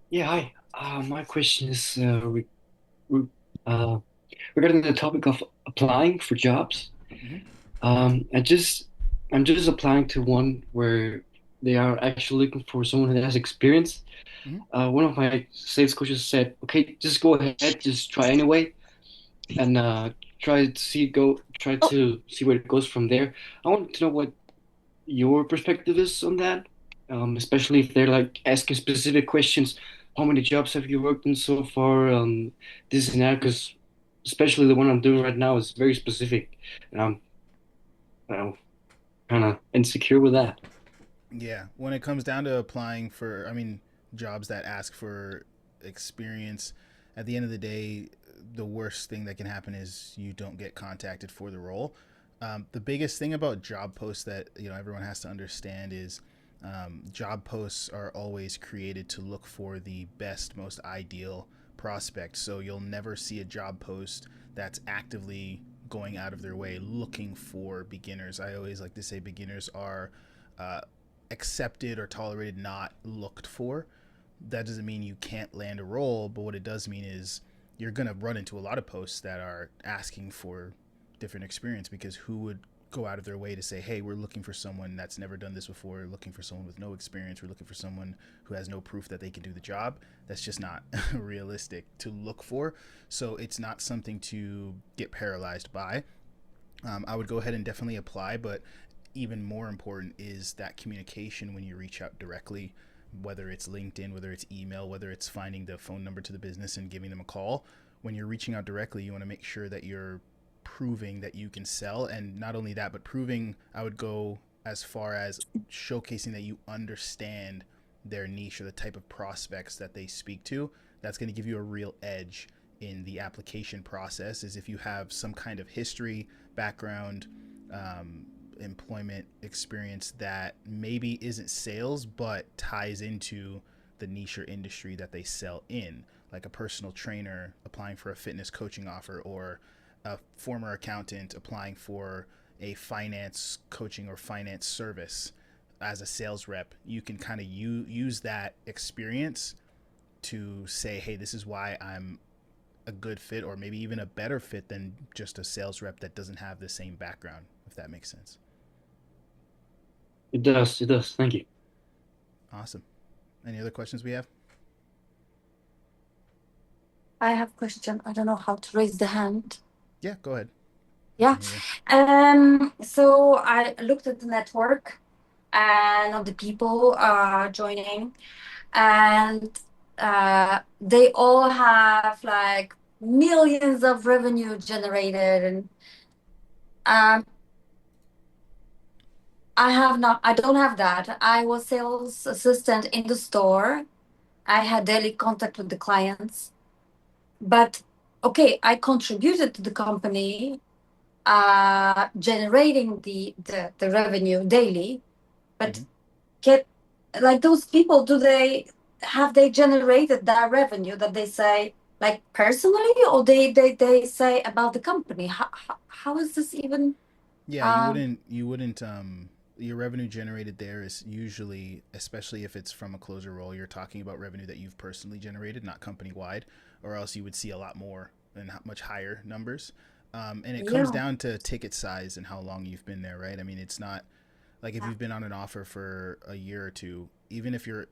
Yeah, hi. My question is re uh, regarding the topic of applying for jobs. Hmm. Um, I just I'm just applying to one where they are actually looking for someone who has experience. Hmm. One of my sales coaches said, "Okay, just go ahead, just try anyway, and try Oh, to see where it goes from there." I want to know what your perspective is on that, especially if they're like asking specific questions. How many jobs have you worked in so far? This and that, because especially the one I'm doing right now is very specific, and I'm kind of insecure with that. yeah. When it comes down to applying for, jobs that ask for experience, at the end of the day, the worst thing that can happen is you don't get contacted for the role. The biggest thing about job posts that everyone has to understand is job posts are always created to look for the best, most ideal prospect. So you'll never see a job post that's actively going out of their way looking for beginners. I always like to say beginners are uh, accepted or tolerated, not looked for. That doesn't mean you can't land a role, but what it does mean is you're going to run into a lot of posts that are asking for different experience, because who would go out of their way to say, hey, we're looking for someone that's never done this before, we're looking for someone with no experience, we're looking for someone who has no proof that they can do the job. That's just not realistic to look for. So it's not something to get paralyzed by. I would go ahead and definitely apply, but even more important is that communication when you reach out directly, whether it's LinkedIn, whether it's email, whether it's finding the phone number to the business and giving them a call. When you're reaching out directly, you want to make sure that you're proving that you can sell. And not only that, but proving, I would go as far as showcasing that you understand their niche or the type of prospects that they speak to. That's going to give you a real edge in the application process, is if you have some kind of history, background, employment experience that maybe isn't sales but ties into the niche or industry that they sell in, like a personal trainer applying for a fitness coaching offer, or a former accountant applying for a finance coaching or finance service as a sales rep. You can kind of use that experience to say, hey, this is why I'm a good fit, or maybe even a better fit than just a sales rep that doesn't have the same background, if that makes sense. It does. It does. Thank you. Awesome. Any other questions we have? I have question. I don't know how to raise the hand. Yeah, go ahead. We Yeah. can hear you. So I looked at the network and of the people joining, and they all have like millions of revenue generated, and um, I don't have that. I was sales assistant in the store. I had daily contact with the clients, but okay, I contributed to the company generating the revenue daily, but Mm-hmm. get like those people, do they have they generated that revenue that they say like personally, or they say about the company? How is this even Yeah, um you wouldn't your revenue generated there is usually, especially if it's from a closer role, you're talking about revenue that you've personally generated, not company wide, or else you would see a lot more and much higher numbers. And it comes yeah. down to ticket size and how long you've been there, right? I mean, it's not like if Yeah. you've been on an offer for a year or two, even if you're,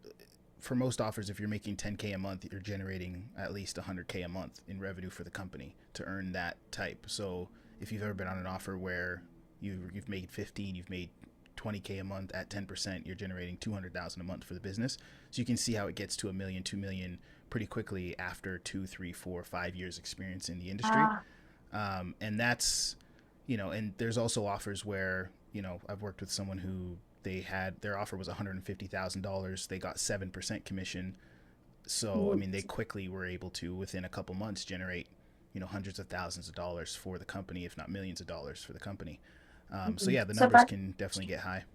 for most offers, if you're making 10K a month, you're generating at least 100K a month in revenue for the company to earn that type. So if you've ever been on an offer where you've made 15, you've made 20K a month at 10%, you're generating 200,000 a month for the business. So you can see how it gets to a million, 2 million pretty quickly after 2, 3, 4, 5 years experience in the industry. Ah, And that's, and there's also offers where, I've worked with someone who they had their offer was $150,000. They got 7% commission. So, I mm, mean, they quickly were able to, within a couple months, generate, hundreds of thousands of dollars for the company, if not millions of dollars for the company. So, mhm. yeah, the So numbers but can definitely get high.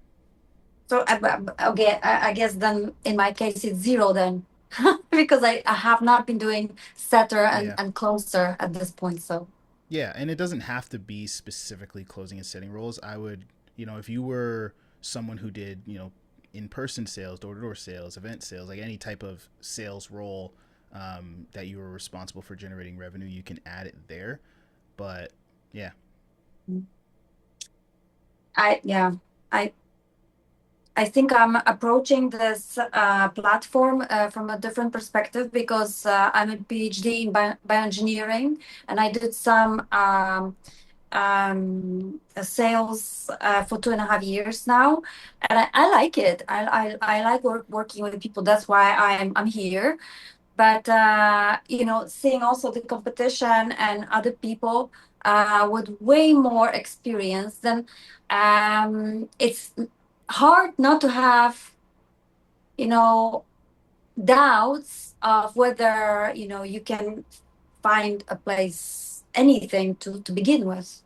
okay, I guess then in my case it's zero then, because I have not been doing setter Yeah. and closer at this point. So Yeah, and it doesn't have to be specifically closing and setting roles. I would, if you were someone who did, in-person sales, door-to-door sales, event sales, like any type of sales role that you are responsible for generating revenue, you can add it there. But yeah. Yeah, I I think I'm approaching this platform from a different perspective because I'm a PhD in bioengineering, and I did some sales for 2.5 years now, and I like it. I like working with people. That's why I'm here. But seeing also the competition and other people with way more experience, then it's hard not to have you know doubts of whether you can find a place, anything to begin with.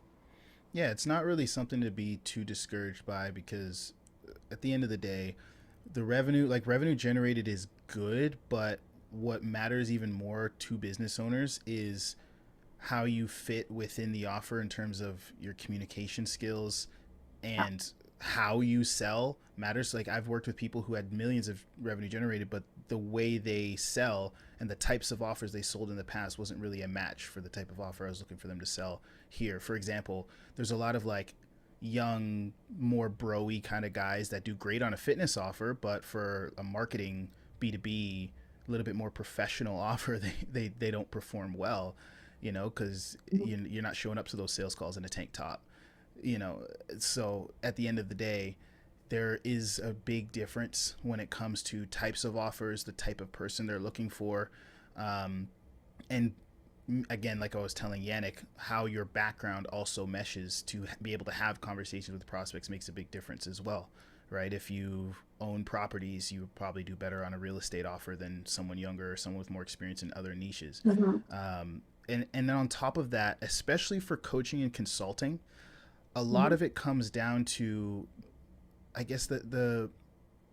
Yeah, it's not really something to be too discouraged by because at the end of the day, the revenue, like revenue generated, is good, but what matters even more to business owners is how you fit within the offer in terms of your communication skills and how you sell matters. Like I've worked with people who had millions of revenue generated, but the way they sell and the types of offers they sold in the past wasn't really a match for the type of offer I was looking for them to sell here. For example, there's a lot of like young, more bro-y kind of guys that do great on a fitness offer, but for a marketing B2B, a little bit more professional offer, they don't perform well, because you're not showing up to those sales calls in a tank top, you know. So at the end of the day, there is a big difference when it comes to types of offers, the type of person they're looking for, and again, like I was telling Yannick, how your background also meshes to be able to have conversations with prospects makes a big difference as well, right? If you own properties, you would probably do better on a real estate offer than someone younger or someone with more experience in other niches. Mhm. And then on top of that, especially for coaching and consulting, a lot Mhm. of it comes down to, I guess the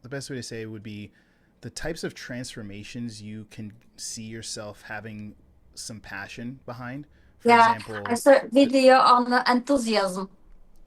best way to say it would be the types of transformations you can see yourself having some passion behind. For Yeah, I example, saw a video on enthusiasm.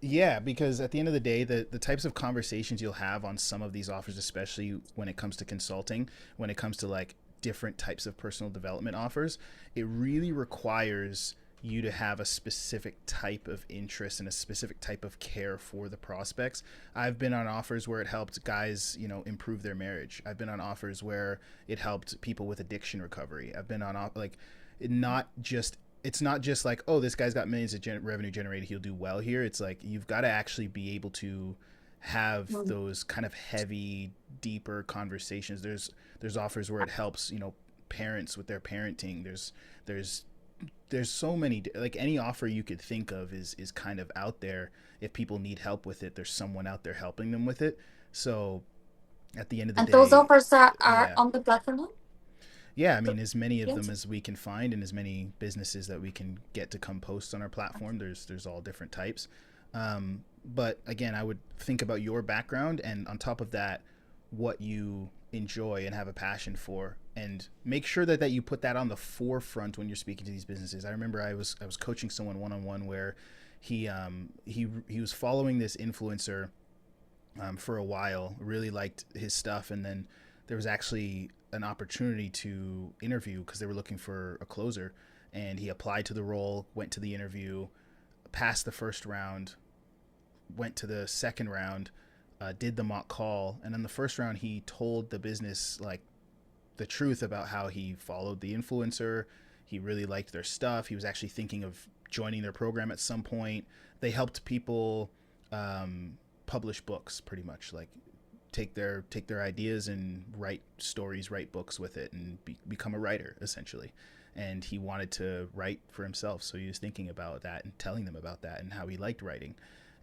yeah, because at the end of the day, the types of conversations you'll have on some of these offers, especially when it comes to consulting, when it comes to like different types of personal development offers, it really requires you to have a specific type of interest and a specific type of care for the prospects. I've been on offers where it helped guys, improve their marriage. I've been on offers where it helped people with addiction recovery. I've been on like not just it's not just like, oh, this guy's got millions of revenue generated, he'll do well here. It's like you've got to actually be able to have Mhm. those kind of heavy, deeper conversations. There's offers where it helps, parents with their parenting. There's there's so many, like any offer you could think of is kind of out there. If people need help with it, there's someone out there helping them with it. So at the end of the And those day, offers are yeah, on the platform. yeah, I mean, as many of them Yes. as we can find, and as many businesses that we can get to come post on our platform. There's all different types. But again, I would think about your background, and on top of that, what you enjoy and have a passion for, and make sure that you put that on the forefront when you're speaking to these businesses. I remember I was coaching someone one on one where he was following this influencer for a while, really liked his stuff, and then there was actually an opportunity to interview because they were looking for a closer, and he applied to the role, went to the interview, passed the first round, went to the second round, did the mock call, and in the first round he told the business like the truth about how he followed the influencer. He really liked their stuff. He was actually thinking of joining their program at some point. They helped people publish books, pretty much, like take their ideas and write stories, write books with it, and become a writer essentially. And he wanted to write for himself, so he was thinking about that and telling them about that and how he liked writing.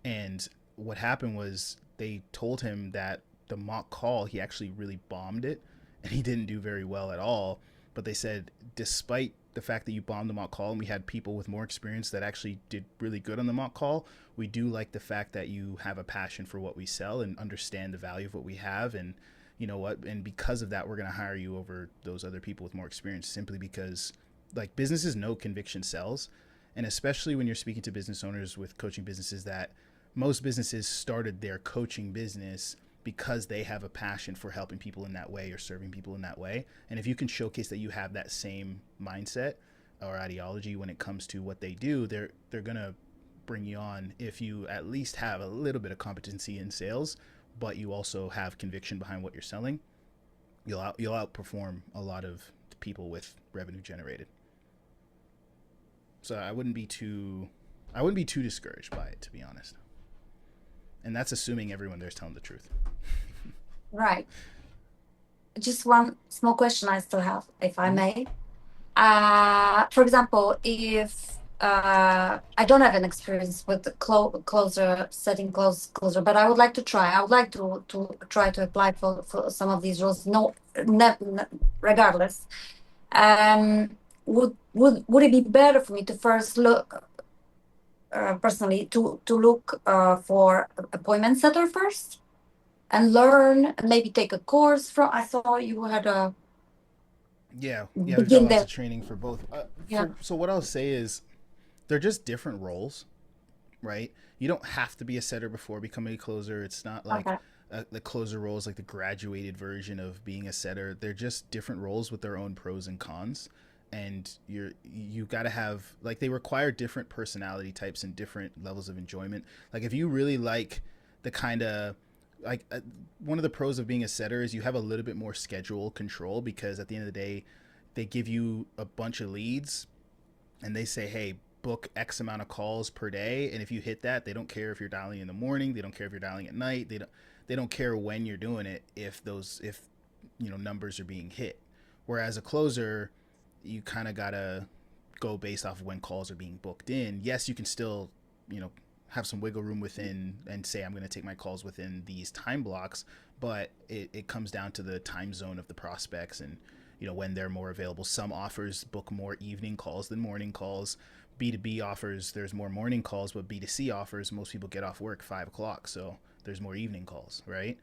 And what happened was they told him that the mock call, he actually really bombed it, and he didn't do very well at all. But they said, despite the fact that you bombed the mock call and we had people with more experience that actually did really good on the mock call, we do like the fact that you have a passion for what we sell and understand the value of what we have. And you know what? And because of that, we're going to hire you over those other people with more experience, simply because like businesses know conviction sells. And especially when you're speaking to business owners with coaching businesses, that most businesses started their coaching business because they have a passion for helping people in that way or serving people in that way. And if you can showcase that you have that same mindset or ideology when it comes to what they do, they're gonna bring you on if you at least have a little bit of competency in sales, but you also have conviction behind what you're selling. You'll outperform a lot of people with revenue generated. So I wouldn't be too discouraged by it, to be honest. And that's assuming everyone there's telling the truth. Right. Just one small question I still have, if I Mm-hmm. may. For example, if I don't have an experience with the closer setting closer, but I would like to try. I would like to try to apply for some of these roles. No, regardless. Would it be better for me to first look personally to look for appointment setter first and learn and maybe take a course from? I saw you had a Yeah, we've got begin lots there. of training for both. Yeah. So what I'll say is they're just different roles, right? You don't have to be a setter before becoming a closer. It's not like Okay. the closer role is like the graduated version of being a setter. They're just different roles with their own pros and cons. And you got to have like they require different personality types and different levels of enjoyment. Like if you really like the kind of like one of the pros of being a setter is you have a little bit more schedule control because at the end of the day they give you a bunch of leads and they say, hey, book X amount of calls per day. And if you hit that, they don't care if you're dialing in the morning. They don't care if you're dialing at night. They don't care when you're doing it if numbers are being hit. Whereas a closer, you kind of gotta go based off of when calls are being booked in. Yes, you can still you know have some wiggle room within and say I'm going to take my calls within these time blocks, but it comes down to the time zone of the prospects and when they're more available. Some offers book more evening calls than morning calls. B2B offers there's more morning calls, but B2C offers most people get off work 5 o'clock, so there's more evening calls, right?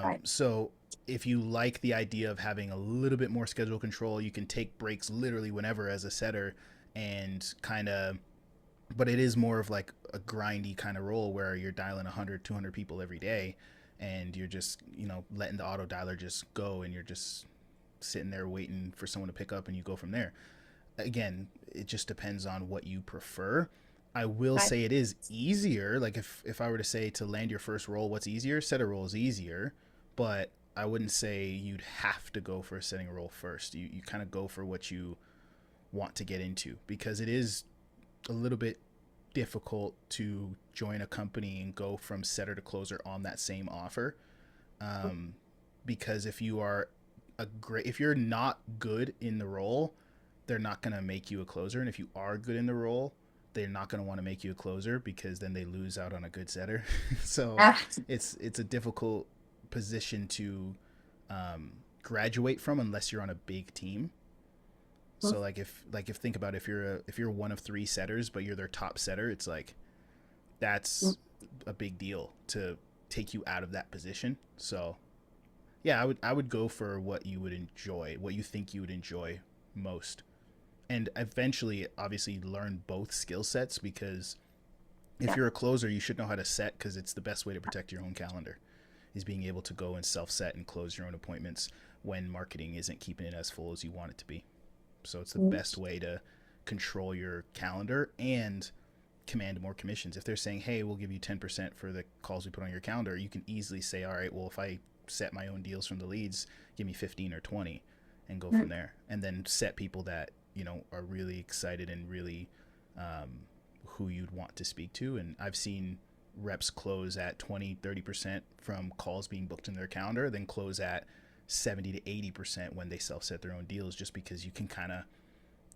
Right. So if you like the idea of having a little bit more schedule control, you can take breaks literally whenever as a setter and kind of, but it is more of like a grindy kind of role where you're dialing 100, 200 people every day and you're just, letting the auto dialer just go and you're just sitting there waiting for someone to pick up and you go from there. Again, it just depends on what you prefer. I will Right. say it is easier. Like if I were to say to land your first role, what's easier? Set a role is easier, but I wouldn't say you'd have to go for a setting a role first. You kind of go for what you want to get into because it is a little bit difficult to join a company and go from setter to closer on that same offer. Um, because if you're not good in the role, they're not going to make you a closer. And if you are good in the role, they're not going to want to make you a closer because then they lose out on a good setter. So Ah, it's a difficult position to graduate from unless you're on a big team. So like if think about if you're one of three setters but you're their top setter, it's like that's a big deal to take you out of that position. So yeah, I would go for what you would enjoy, what you think you would enjoy most, and eventually, obviously, learn both skill sets because if yeah. you're a closer, you should know how to set because it's the best way to protect your own calendar, is being able to go and self set and close your own appointments when marketing isn't keeping it as full as you want it to be. So it's the Mm. best way to control your calendar and command more commissions. If they're saying, hey, we'll give you 10% for the calls we put on your calendar, you can easily say, all right, well, if I set my own deals from the leads, give me 15 or 20 and go from Mm. there. And then set people that, are really excited and really who you'd want to speak to. And I've seen reps close at 20, 30% from calls being booked in their calendar, then close at 70 to 80% when they self set their own deals, just because you can kind of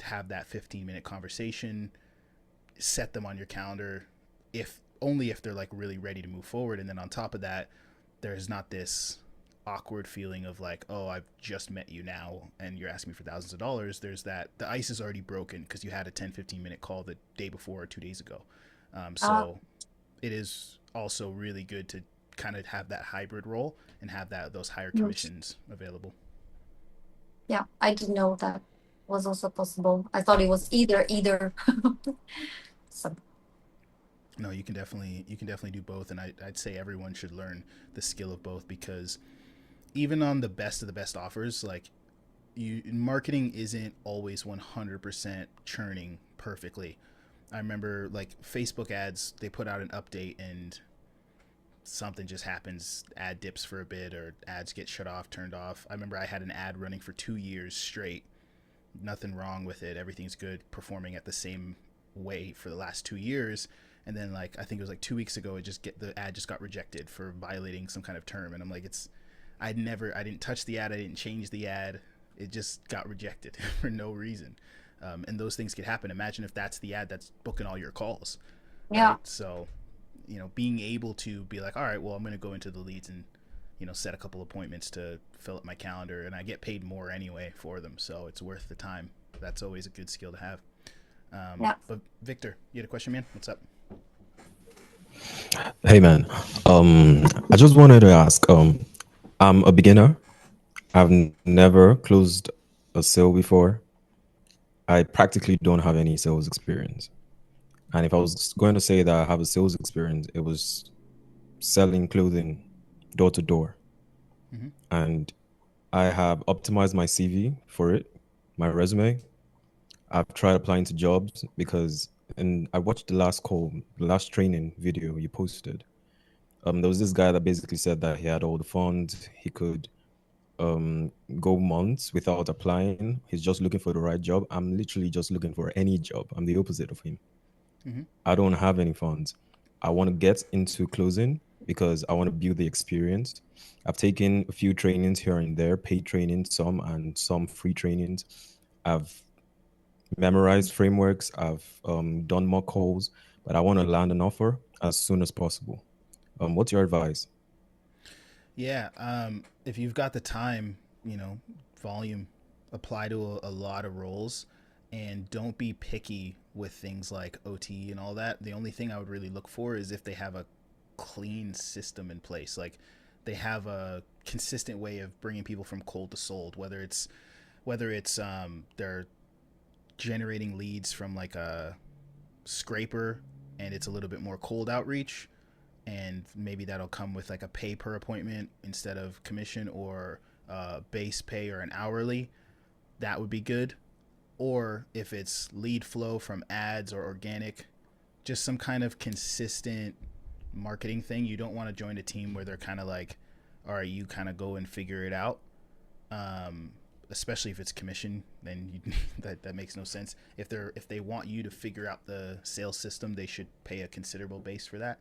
have that 15-minute conversation, set them on your calendar if only if they're like really ready to move forward. And then on top of that, there's not this awkward feeling of like, oh, I've just met you now and you're asking me for thousands of dollars. There's that the ice is already broken because you had a 10-15 minute call the day before or 2 days ago. Ah, So it is also really good to kind of have that hybrid role and have those higher mm. commissions available. Yeah, I didn't know that was also possible. I thought it was either. So No, you can definitely do both, and I'd say everyone should learn the skill of both because even on the best of the best offers, like you marketing isn't always 100% churning perfectly. I remember like Facebook ads, they put out an update and something just happens, ad dips for a bit or ads get shut off, turned off. I remember I had an ad running for 2 years straight, nothing wrong with it, everything's good, performing at the same way for the last 2 years, and then like I think it was like 2 weeks ago it just get the ad just got rejected for violating some kind of term, and I'm like, it's I didn't touch the ad, I didn't change the ad, it just got rejected for no reason. And those things could happen. Imagine if that's the ad that's booking all your calls, Yeah. right? So being able to be like, all right, well, I'm going to go into the leads and set a couple appointments to fill up my calendar, and I get paid more anyway for them, so it's worth the time. That's always a good skill to have. Yeah. But Victor, you had a question, man? What's up? Hey man, I just wanted to ask. I'm a beginner. I've never closed a sale before. I practically don't have any sales experience. And if I was going to say that I have a sales experience, it was selling clothing door to door. Mm-hmm. And I have optimized my CV for it, my resume. I've tried applying to jobs because, and I watched the last training video you posted. There was this guy that basically said that he had all the funds, he could go months without applying. He's just looking for the right job. I'm literally just looking for any job. I'm the opposite of him. Mm-hmm. I don't have any funds. I want to get into closing because I want to build the experience. I've taken a few trainings here and there, paid trainings, some and some free trainings. I've memorized frameworks. I've done mock calls, but I want to land an offer as soon as possible. What's your advice? Yeah, if you've got the time, volume, apply to a lot of roles, and don't be picky with things like OT and all that. The only thing I would really look for is if they have a clean system in place, like they have a consistent way of bringing people from cold to sold, whether it's they're generating leads from like a scraper and it's a little bit more cold outreach, and maybe that'll come with like a pay per appointment instead of commission, or base pay or an hourly. That would be good. Or if it's lead flow from ads or organic, just some kind of consistent marketing thing. You don't want to join a team where they're kind of like, all right, you kind of go and figure it out. um, Especially if it's commission, then that makes no sense. If they want you to figure out the sales system, they should pay a considerable base for that.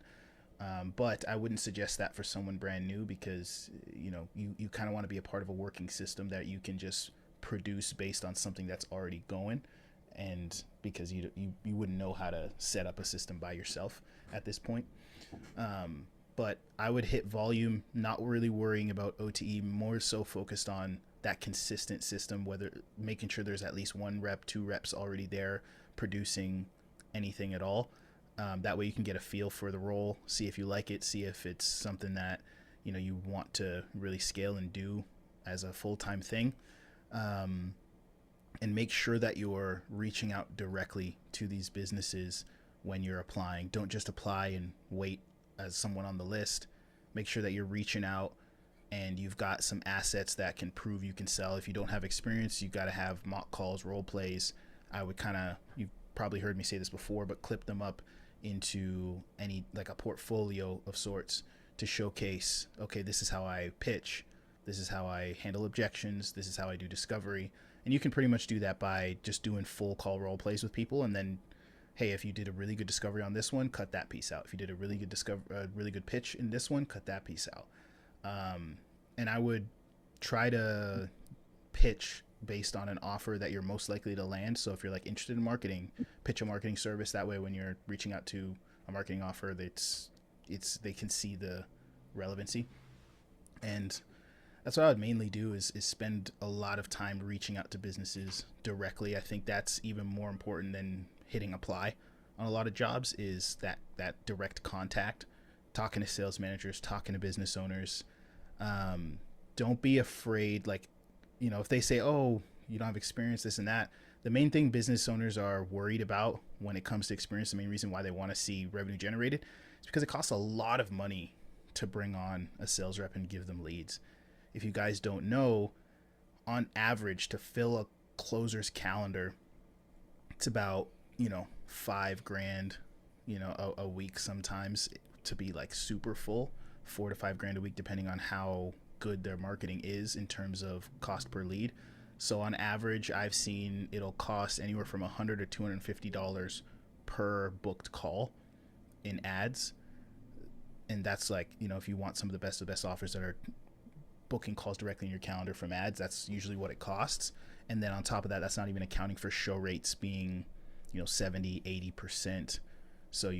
But I wouldn't suggest that for someone brand new, because you kind of want to be a part of a working system that you can just produce based on something that's already going, and because you wouldn't know how to set up a system by yourself at this point. But I would hit volume, not really worrying about OTE, more so focused on that consistent system, whether making sure there's at least one rep, two reps already there producing anything at all. That way you can get a feel for the role, see if you like it, see if it's something that you want to really scale and do as a full-time thing. Um, and make sure that you're reaching out directly to these businesses when you're applying. Don't just apply and wait as someone on the list. Make sure that you're reaching out and you've got some assets that can prove you can sell. If you don't have experience, you've got to have mock calls, role plays. I would you've probably heard me say this before, but clip them up into any, like a portfolio of sorts, to showcase, okay, this is how I pitch, this is how I handle objections, this is how I do discovery. And you can pretty much do that by just doing full call role plays with people, and then, hey, if you did a really good discovery on this one, cut that piece out. If you did a really good pitch in this one, cut that piece out. And I would try to pitch based on an offer that you're most likely to land. So if you're like interested in marketing, pitch a marketing service. That way, when you're reaching out to a marketing offer, they can see the relevancy. And that's what I would mainly do is spend a lot of time reaching out to businesses directly. I think that's even more important than hitting apply on a lot of jobs, is that direct contact, talking to sales managers, talking to business owners. Don't be afraid. Like, if they say, oh, you don't have experience, this and that, The main thing business owners are worried about when it comes to experience, the main reason why they want to see revenue generated, is because it costs a lot of money to bring on a sales rep and give them leads. If you guys don't know, on average, to fill a closer's calendar, it's about, 5 grand, a week sometimes, to be like super full, 4 to 5 grand a week, depending on how good their marketing is in terms of cost per lead. So on average, I've seen it'll cost anywhere from $100 to $250 per booked call in ads. And that's like, if you want some of the best offers that are booking calls directly in your calendar from ads, that's usually what it costs. And then on top of that, that's not even accounting for show rates being, 70, 80%. So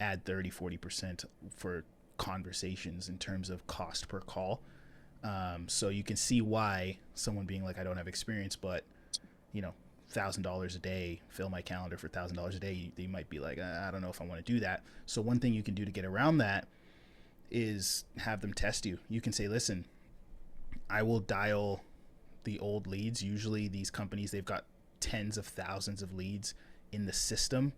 add 30, 40% for conversations in terms of cost per call. So you can see why someone being like, I don't have experience, but, $1,000 a day, fill my calendar for $1,000 a day, they might be like, I don't know if I want to do that. So one thing you can do to get around that is have them test you. You can say, listen, I will dial the old leads. Usually these companies, they've got tens of thousands of leads in the system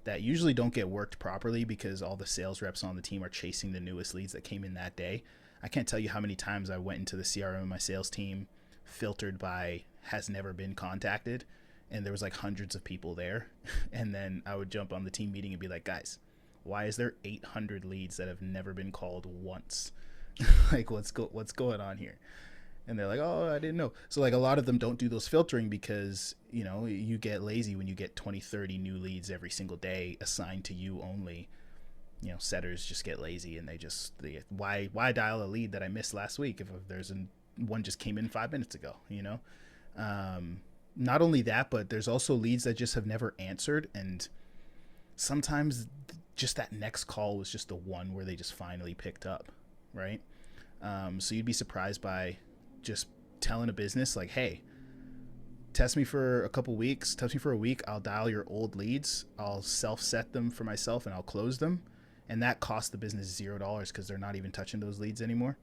that usually don't get worked properly because all the sales reps on the team are chasing the newest leads that came in that day. I can't tell you how many times I went into the CRM of my sales team filtered by has never been contacted, and there was like hundreds of people there. And then I would jump on the team meeting and be like, guys, why is there 800 leads that have never been called once? Like, what's going on here? And they're like, oh, I didn't know. So like a lot of them don't do those filtering because, you get lazy when you get 20, 30 new leads every single day assigned to you only. Setters just get lazy and why dial a lead that I missed last week if there's one just came in 5 minutes ago, Not only that, but there's also leads that just have never answered. And sometimes just that next call was just the one where they just finally picked up. Right. So you'd be surprised by just telling a business like, hey, test me for a couple weeks, test me for a week. I'll dial your old leads. I'll self-set them for myself and I'll close them. And that costs the business $0 because they're not even touching those leads anymore.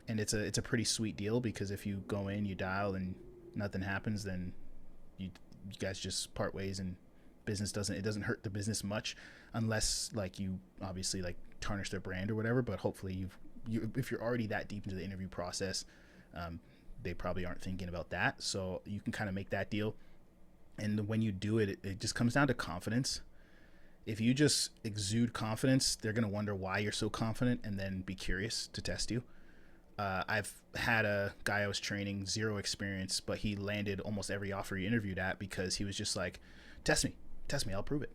And it's a pretty sweet deal because if you go in, you dial and nothing happens, then you guys just part ways and it doesn't hurt the business much unless like you obviously like tarnish their brand or whatever. But hopefully if you're already that deep into the interview process, they probably aren't thinking about that. So you can kind of make that deal. And when you do it, it just comes down to confidence. If you just exude confidence, they're going to wonder why you're so confident and then be curious to test you. I've had a guy I was training, zero experience, but he landed almost every offer he interviewed at because he was just like, test me, I'll prove it.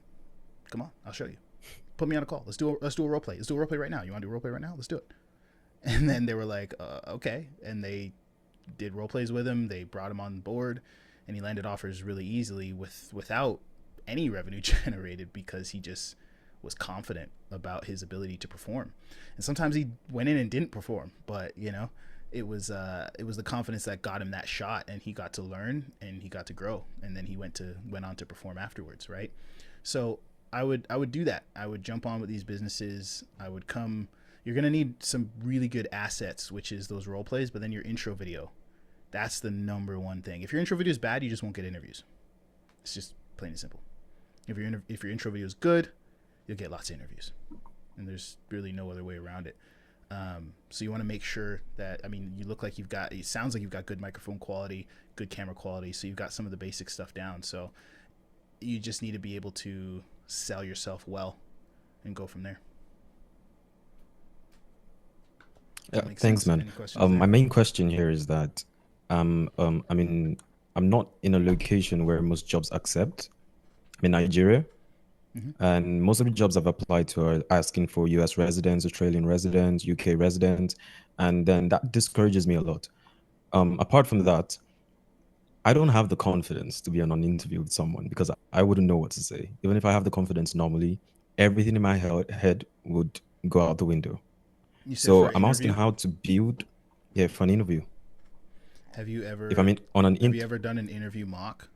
Come on, I'll show you. Put me on a call. Let's do a role play. Let's do a role play right now. You want to do a role play right now? Let's do it. And then they were like, okay. And they did role plays with him. They brought him on board and he landed offers really easily without any revenue generated because he just was confident about his ability to perform. And sometimes he went in and didn't perform, but it was the confidence that got him that shot, and he got to learn and he got to grow, and then he went on to perform afterwards, right? So I would do that. I would jump on with these businesses. You're going to need some really good assets, which is those role plays, but then your intro video. That's the number one thing. If your intro video is bad, you just won't get interviews. It's just plain and simple. If your intro video is good, you'll get lots of interviews, and there's really no other way around it. So you want to make sure that, it sounds like you've got good microphone quality, good camera quality. So you've got some of the basic stuff down. So you just need to be able to sell yourself well and go from there. Yeah, thanks, man. My main question here is that, I'm not in a location where most jobs accept. I'm in Nigeria. Mm-hmm. And most of the jobs I've applied to are asking for US residents, Australian residents, UK residents, and then that discourages me a lot. Apart from that, I don't have the confidence to be on an interview with someone because I wouldn't know what to say. Even if I have the confidence normally, everything in my head would go out the window. You said So for I'm asking interview? how to build, for an interview. Have you ever If I'm on an have you ever done an interview mock?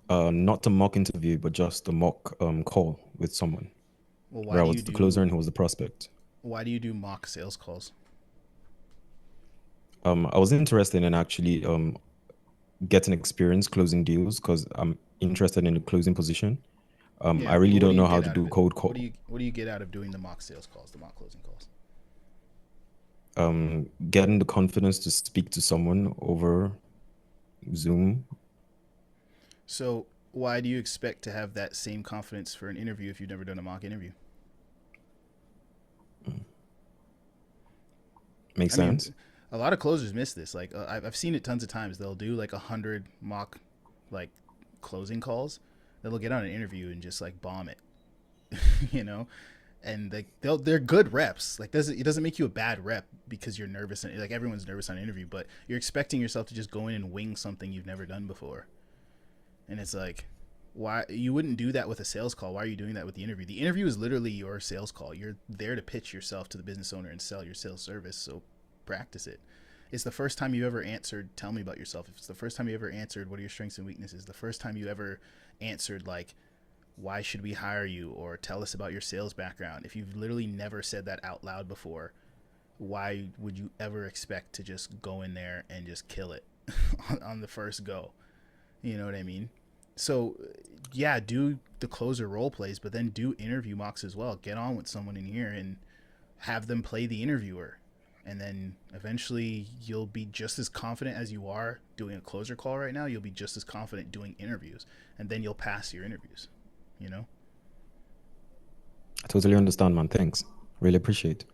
not a mock interview, but just a mock call with someone Well, where I was the closer and he was the prospect. Why do you do mock sales calls? I was interested in actually getting experience closing deals because I'm interested in the closing position. I Yeah, really but what don't do you know how get to out of do it? cold What do call. you get out of doing the mock sales calls, the mock closing calls? Getting the confidence to speak to someone over Zoom. So why do you expect to have that same confidence for an interview if you've never done a mock interview? Makes I mean, sense. a lot of closers miss this. Like I've seen it tons of times. They'll do like 100 mock like closing calls. They'll get on an interview and just like bomb it, you know. And they're good reps. Like it doesn't make you a bad rep because you're nervous. And like everyone's nervous on an interview, but you're expecting yourself to just go in and wing something you've never done before. And it's like, why you wouldn't do that with a sales call? Why are you doing that with the interview? The interview is literally your sales call. You're there to pitch yourself to the business owner and sell your sales service. So practice it. It's the first time you ever answered, tell me about yourself. If it's the first time you ever answered, what are your strengths and weaknesses? The first time you ever answered, like, why should we hire you? Or tell us about your sales background. If you've literally never said that out loud before, why would you ever expect to just go in there and just kill it on the first go? You know what I mean? So, yeah, do the closer role plays, but then do interview mocks as well. Get on with someone in here and have them play the interviewer. And then eventually you'll be just as confident as you are doing a closer call right now. You'll be just as confident doing interviews. And then you'll pass your interviews, you know? I totally understand, man. Thanks. Really appreciate.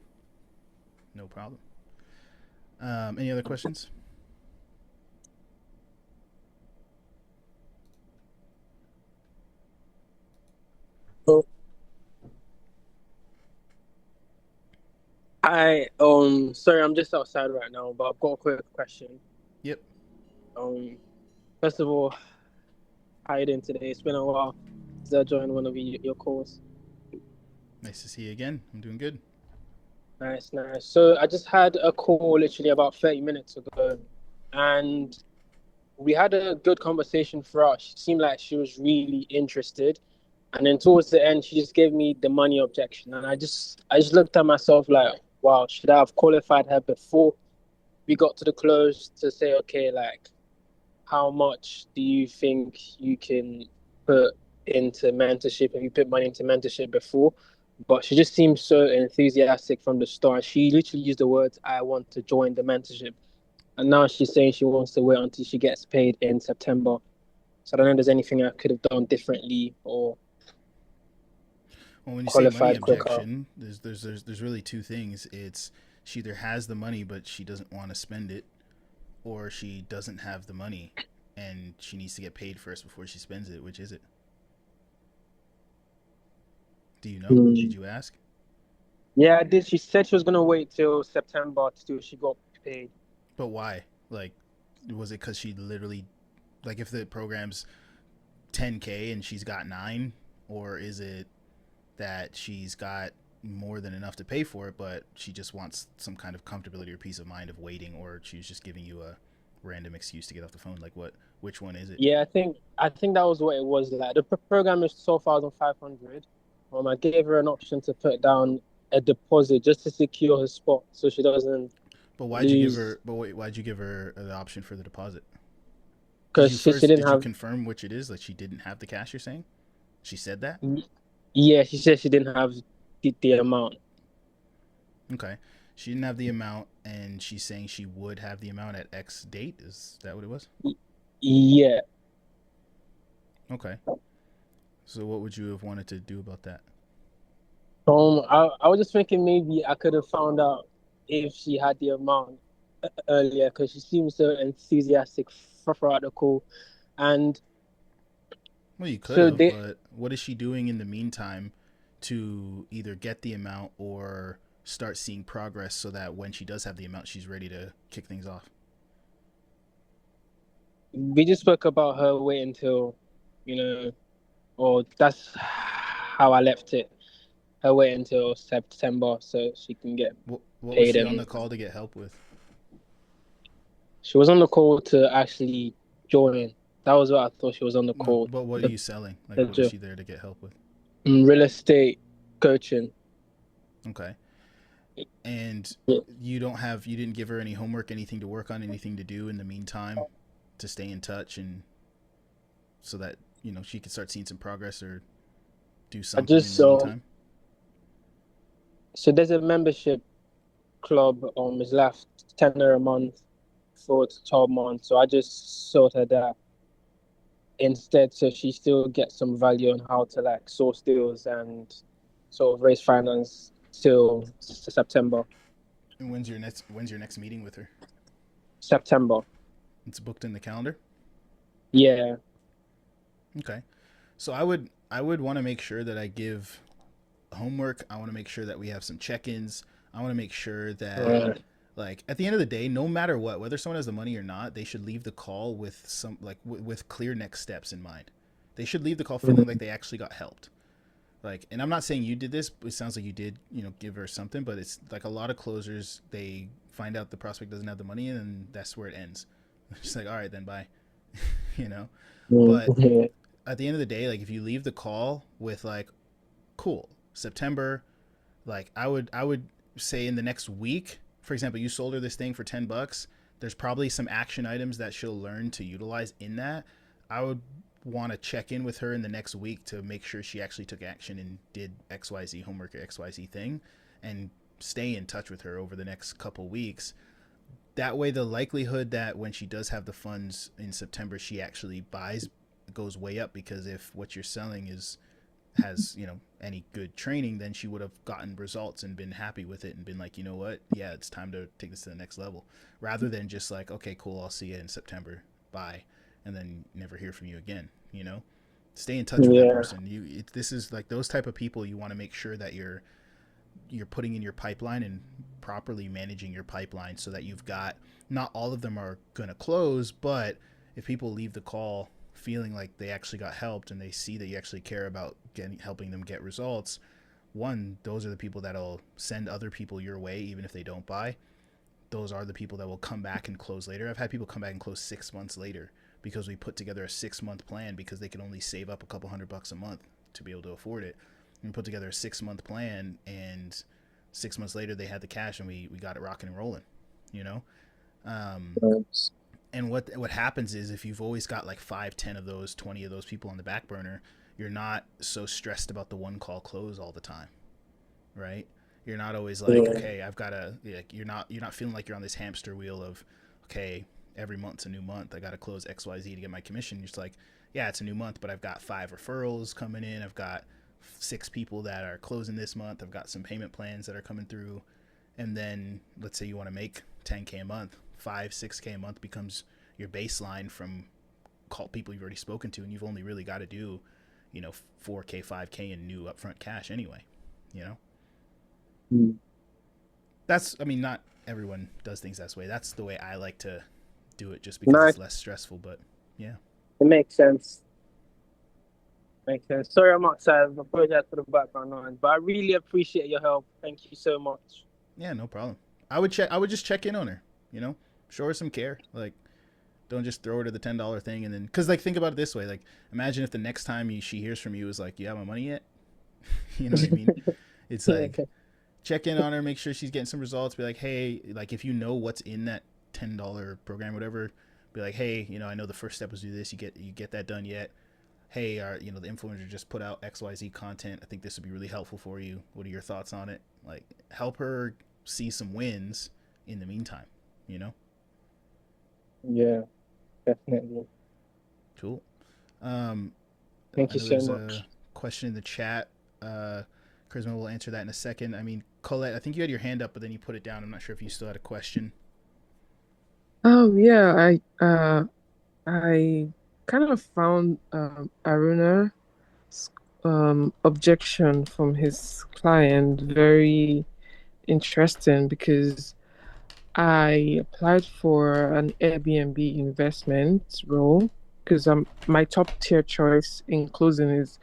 No problem. Any other questions? Oh, sorry, I'm just outside right now, but I've got a quick question. Yep. Um, First of all, how you doing today? It's been a while since I joined one of your calls. Nice to see you again. I'm doing good. Nice, nice. So I just had a call literally about 30 minutes ago, and we had a good conversation throughout. She seemed like she was really interested, and then towards the end, she just gave me the money objection, and I just looked at myself like, wow, should I have qualified her before we got to the close to say, okay, like, how much do you think you can put into mentorship? Have you put money into mentorship before? But she just seemed so enthusiastic from the start. She literally used the words, I want to join the mentorship. And now she's saying she wants to wait until she gets paid in September. So I don't know if there's anything I could have done differently or Well, when you say money qualified quicker. objection, there's really two things. It's she either has the money but she doesn't want to spend it, or she doesn't have the money and she needs to get paid first before she spends it. Which is it? Do you know? Did Hmm. you ask? Yeah, I did. She said she was gonna wait till September till she got paid. But why? Like, was it because she literally, like, if the program's 10K and she's got nine, or is it that she's got more than enough to pay for it, but she just wants some kind of comfortability or peace of mind of waiting, or she's just giving you a random excuse to get off the phone? Like, what? Which one is it? Yeah, I think that was what it was like. The program is 12,500. I gave her an option to put down a deposit just to secure her spot so she doesn't But why'd you give lose her? But wait, why'd you give her the option for the deposit? Did because you she first? didn't Did you have. confirm which it is? Like she didn't have the cash. You're saying she said that? Yeah, she said she didn't have the amount. Okay, she didn't have the amount, and she's saying she would have the amount at X date. Is that what it was? Yeah. Okay. So what would you have wanted to do about that? I was just thinking maybe I could have found out if she had the amount earlier because she seemed so enthusiastic throughout the call. And Well, you could so have, they but what is she doing in the meantime to either get the amount or start seeing progress so that when she does have the amount, she's ready to kick things off? we just spoke about her waiting until, you know, or that's how I left it. Her wait until September so she can get What was paid. she on And the call to get help with? she was on the call to actually join. That was what I thought she was on the No, call. but what are The, you selling? Like, the what was jo- she there to get help with? real estate coaching. Okay. And Yeah. you didn't give her any homework, anything to work on, anything to do in the meantime? to stay in touch and so that she can start seeing some progress or do I something in just the meantime? so there's a membership club is left $10 a month for 12 months. So I just sorted that instead, so she still gets some value on how to like source deals and sort of raise finance till September. And when's your next meeting with her? September. It's booked in the calendar. Yeah. Okay. So I would want to make sure that I give homework. I want to make sure that we have some check-ins. I want to make sure that Right. like at the end of the day, no matter what, whether someone has the money or not, they should leave the call with some like with clear next steps in mind. They should leave the call feeling like they actually got helped. Like, and I'm not saying you did this, but it sounds like you did, give her something, but it's like a lot of closers, they find out the prospect doesn't have the money and that's where it ends. It's like, all right, then bye, you know? But Yeah. at the end of the day, like if you leave the call with like, cool, September, like I would say in the next week, for example, you sold her this thing for $10. There's probably some action items that she'll learn to utilize in that. I would want to check in with her in the next week to make sure she actually took action and did XYZ homework or XYZ thing and stay in touch with her over the next couple weeks. That way the likelihood that when she does have the funds in September she actually buys goes way up, because if what you're selling is has any good training, then she would have gotten results and been happy with it and been like, you know what, yeah, it's time to take this to the next level, rather than just like, okay, cool, I'll see you in September, bye, and then never hear from you again. Stay in touch with that Yeah. person. This is like those type of people you want to make sure that you're putting in your pipeline and properly managing your pipeline so that you've got, not all of them are going to close, but if people leave the call feeling like they actually got helped and they see that you actually care about helping them get results, one, those are the people that'll send other people your way even if they don't buy. Those are the people that will come back and close later. I've had people come back and close 6 months later because we put together a 6 month plan because they can only save up a couple $100 a month to be able to afford it. And we put together a 6 month plan, and 6 months later they had the cash and we got it rocking and rolling, you know? Um, and what happens is if you've always got like 5, 10 of those, 20 of those people on the back burner, you're not so stressed about the one call close all the time, right? You're not always like, Yeah. okay, I've got to, like, you're not feeling like you're on this hamster wheel of, okay, every month's a new month, I got to close XYZ to get my commission. You're just like, yeah, it's a new month, but I've got 5 referrals coming in, I've got 6 people that are closing this month, I've got some payment plans that are coming through. And then let's say you want to make 10K a month, 5, 6K a month becomes your baseline from call people you've already spoken to, and you've only really got to do 4K, 5K in new upfront cash anyway. you know Mm. that's, I mean, not everyone does things that way. That's the way I like to do it, just because Nice. it's less stressful. But yeah. It makes sense. Makes sense. Sorry, I'm outside. I apologize for the background noise, but I really appreciate your help. Thank you so much. Yeah, no problem. I would just check in on her, show her some care. Like, don't just throw her to the $10 thing and then, because like, think about it this way. Like, imagine if the next time she hears from you is like, you have my money yet? You know what I mean? It's like, check in on her, make sure she's getting some results, be like, hey, like, if you know what's in that $10 program, whatever, be like, hey, I know the first step was do this, you get that done yet? Hey, the influencer just put out XYZ content, I think this would be really helpful for you, what are your thoughts on it? Like, help her see some wins in the meantime. Yeah, definitely. Cool. um Thank I you know so there's much. a question in the chat. Charisma will answer that in a second. I mean, Colette, I think you had your hand up, but then you put it down. I'm not sure if you still had a question. Yeah, I kind of found Aruna's objection from his client very interesting because I applied for an Airbnb investment role because my top tier choice in closing is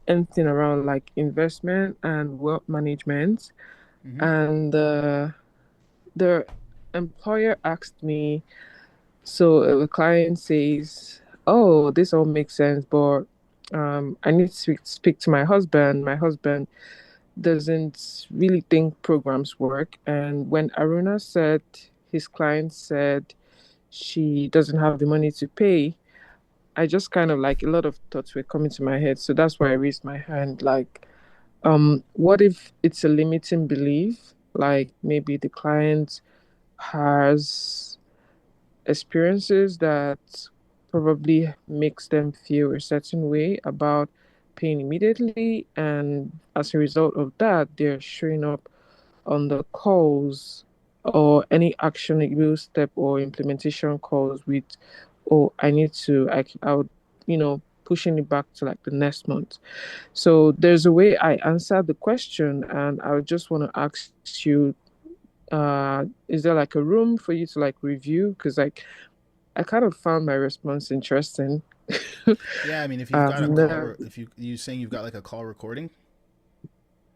anything around like investment and wealth management. Mm-hmm. And the employer asked me, so the client says, "Oh, this all makes sense, but I need to speak to my husband. My husband doesn't really think programs work." And when Aruna said, his client said, she doesn't have the money to pay, I just kind of like a lot of thoughts were coming to my head. So that's why I raised my hand. Like, what if it's a limiting belief? Like maybe the client has experiences that probably makes them feel a certain way about paying immediately, and as a result of that, they're showing up on the calls or any actionable step or implementation calls with, oh, I need to, I would, pushing it back to like the next month. So there's a way I answered the question, and I would just want to ask you, is there like a room for you to like review? Because like I kind of found my response interesting. Yeah, I mean, if you've got a Never, if you saying you've got like a call recording.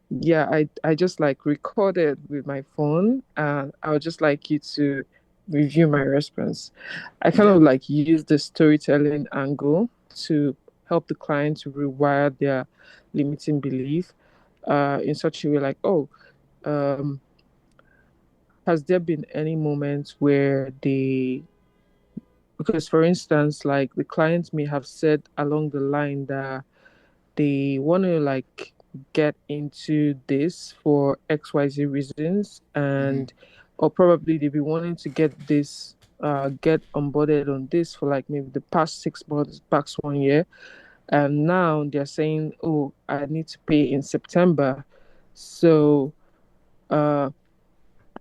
yeah, I just like recorded with my phone, and I would just like you to review my response. I kind Yeah. of like use the storytelling angle to help the client to rewire their limiting belief in such a way like, oh, um, has there been any moment where they, because for instance, like the client may have said along the line that they want to like get into this for XYZ reasons, Mm-hmm. and or probably they've been wanting to get this get onboarded on this for like maybe the past 6 months, past 1 year, and now they're saying, oh, I need to pay in September. So uh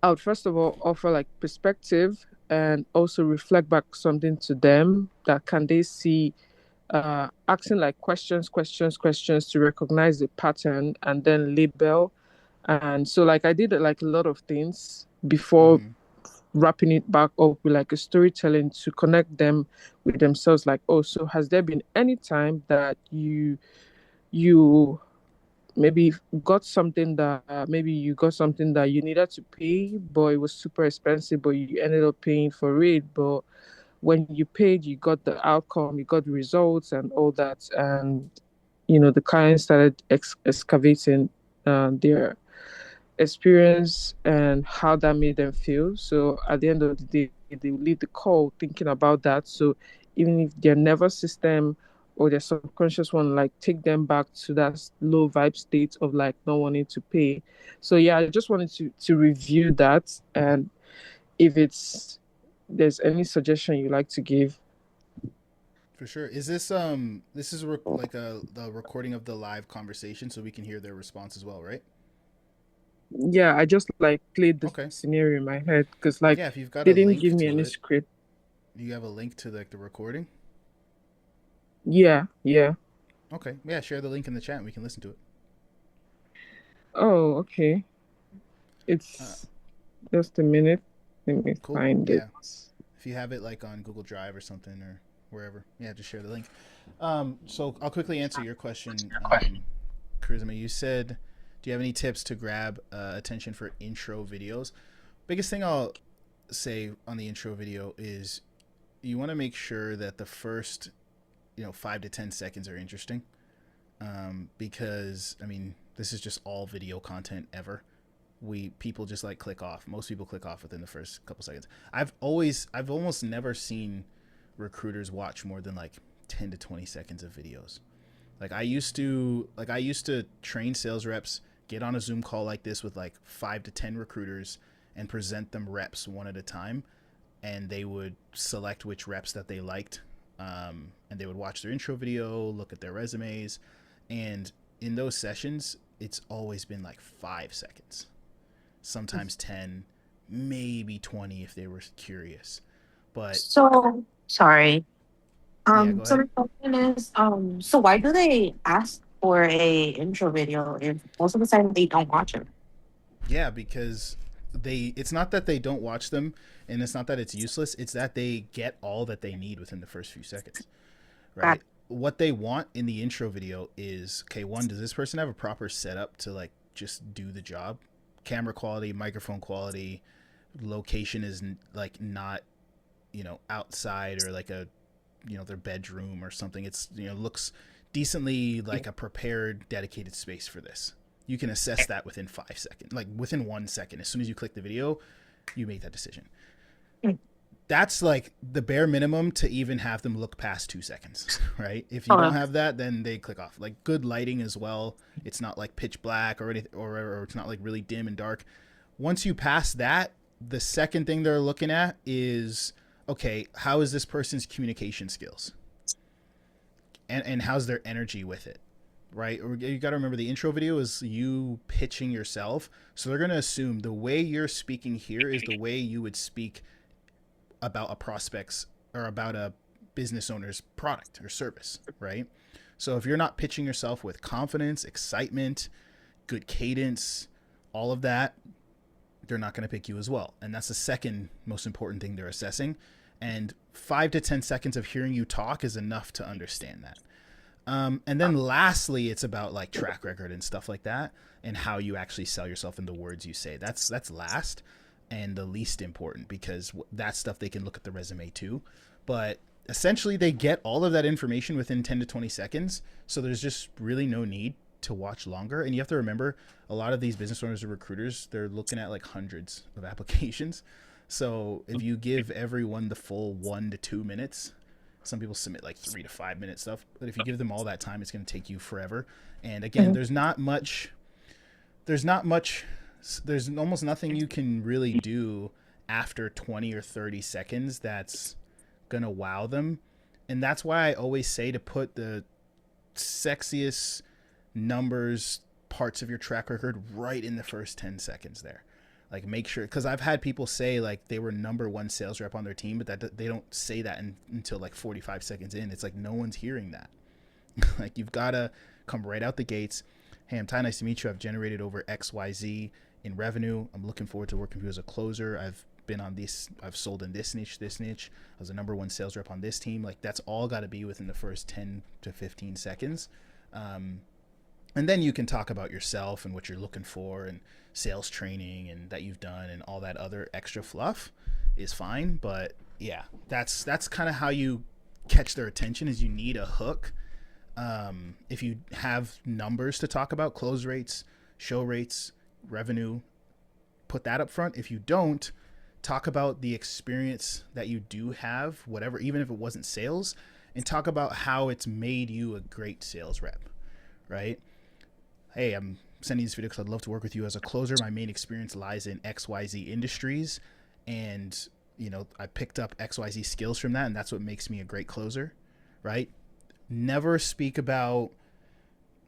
I would first of all offer like perspective and also reflect back something to them that can they see, asking like questions to recognize the pattern and then label. And so like I did like a lot of things before Mm-hmm. wrapping it back up with like a storytelling to connect them with themselves. Like, oh, so has there been any time that you maybe got something that maybe you got something that you needed to pay, but it was super expensive, but you ended up paying for it. But when you paid, you got the outcome, you got the results and all that. And, the client started excavating their experience and how that made them feel. So at the end of the day, they will leave the call thinking about that. So even if their nervous system or their subconscious one like take them back to that low vibe state of like not wanting to pay. So yeah, I just wanted to review that, and if it's there's any suggestion you like to give. For sure. Is this is like a the recording of the live conversation so we can hear their response as well, right? Yeah, I just like played the Okay. scenario in my head because like Yeah, if you've got they a didn't give link me to any it, script. do you have a link to like the recording? Yeah, yeah. Okay. Yeah, share the link in the chat and we can listen to it. Oh, okay. Uh, It's just a minute. Let me cool. find it. Yeah. If you have it like on Google Drive or something or wherever, yeah, just share the link. So I'll quickly answer your question, Charisma. You said, do you have any tips to grab attention for intro videos? Biggest thing I'll say on the intro video is you want to make sure that the first 5 to 10 seconds are interesting, because I mean this is just all video content ever. We people just like click off. Most people click off within the first couple seconds. I've almost never seen recruiters watch more than like 10 to 20 seconds of videos. I used to train sales reps, get on a Zoom call like this with like 5 to 10 recruiters and present them reps one at a time, and they would select which reps that they liked, and they would watch their intro video, look at their resumes, and in those sessions, it's always been like 5 seconds, sometimes 10, maybe 20 if they were curious. But So sorry. yeah, go So ahead. the question is, so why do they ask for a intro video if most of the time they don't watch it? Yeah, because it's not that they don't watch them, and it's not that it's useless, it's that they get all that they need within the first few seconds, Got right? What they want in the intro video is, okay, one, does this person have a proper setup to like just do the job? Camera quality, microphone quality, location is like not, outside or like a, their bedroom or something. It's, looks decently like a prepared, dedicated space for this. You can assess that within 5 seconds, like within 1 second. As soon as you click the video, you make that decision. that's like the bare minimum to even have them look past 2 seconds, right? If you Oh, don't have that, then they click off. Like good lighting as well. It's not like pitch black or anything, or it's not like really dim and dark. Once you pass that, the second thing they're looking at is, okay, how is this person's communication skills, and how's their energy with it, right? You got to remember the intro video is you pitching yourself, so they're gonna assume the way you're speaking here is the way you would speak about a prospect's or about a business owner's product or service, right? So if you're not pitching yourself with confidence, excitement, good cadence, all of that, they're not going to pick you as well. And that's the second most important thing they're assessing. And 5 to 10 seconds of hearing you talk is enough to understand that. And then lastly, it's about like track record and stuff like that, and how you actually sell yourself in the words you say. That's last and the least important, because that stuff they can look at the resume too. But essentially, they get all of that information within 10 to 20 seconds. So there's just really no need to watch longer. And you have to remember, a lot of these business owners or recruiters, they're looking at like hundreds of applications. So if you give everyone the full 1 to 2 minutes, some people submit like 3 to 5 minute stuff, but if you give them all that time, it's going to take you forever. And again, mhm. there's not much, there's almost nothing you can really do after 20 or 30 seconds that's going to wow them. And that's why I always say to put the sexiest numbers, parts of your track record right in the first 10 seconds there. Like make sure, because I've had people say like they were number one sales rep on their team, but that they don't say that until like 45 seconds in. It's like no one's hearing that. Like you've got to come right out the gates. Hey, I'm Ty. Nice to meet you. I've generated over XYZ in revenue. I'm looking forward to working with you as a closer. I've been on this. I've sold in this niche, this niche. I was a number one sales rep on this team. Like that's all got to be within the first 10 to 15 seconds. And then you can talk about yourself and what you're looking for and sales training and that you've done and all that other extra fluff is fine. But yeah, that's kind of how you catch their attention, is you need a hook. If you have numbers to talk about, close rates, show rates, revenue, put that up front. If you don't, talk about the experience that you do have, whatever, even if it wasn't sales, and talk about how it's made you a great sales rep, right? Hey, I'm sending this video because I'd love to work with you as a closer. My main experience lies in XYZ industries, and I picked up XYZ skills from that, and that's what makes me a great closer, right? Never speak about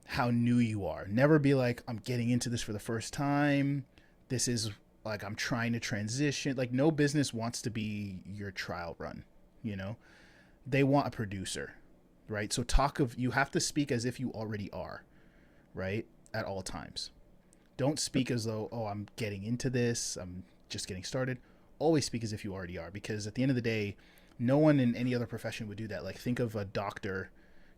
how new you are. Never be like, I'm getting into this for the first time. This is like, I'm trying to transition. Like, no business wants to be your trial run, you know? They want a producer, right? So you have to speak as if you already are, right? At all times. Don't speak as though, oh, I'm getting into this, I'm just getting started. Always speak as if you already are, because at the end of the day, no one in any other profession would do that. Like, think of a doctor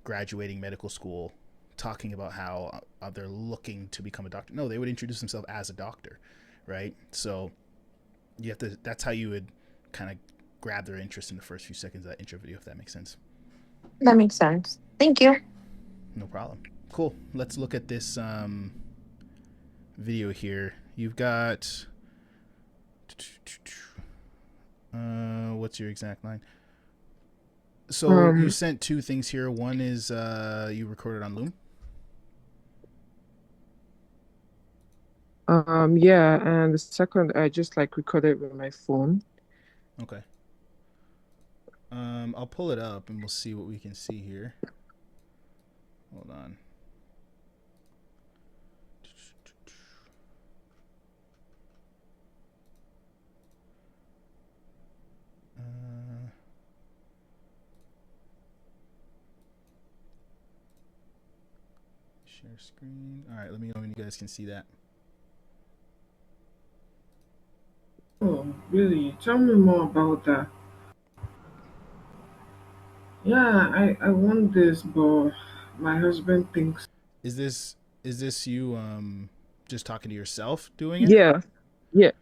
graduating medical school talking about how they're looking to become a doctor. No, they would introduce themselves as a doctor, right? So you have to, that's how you would kind of grab their interest in the first few seconds of that intro video, if that makes sense. That makes sense. Thank you. No problem. Cool. Let's look at this video here. You've got what's your exact line? So you sent two things here. One is you recorded on Loom. Yeah, and the second I just like recorded with my phone. Okay. I'll pull it up and we'll see what we can see here. Hold on. Share screen. All right, let me know when you guys can see that. Oh, really? Tell me more about that. Yeah, I want this, but my husband thinks. Is this you just talking to yourself doing it? Yeah, yeah,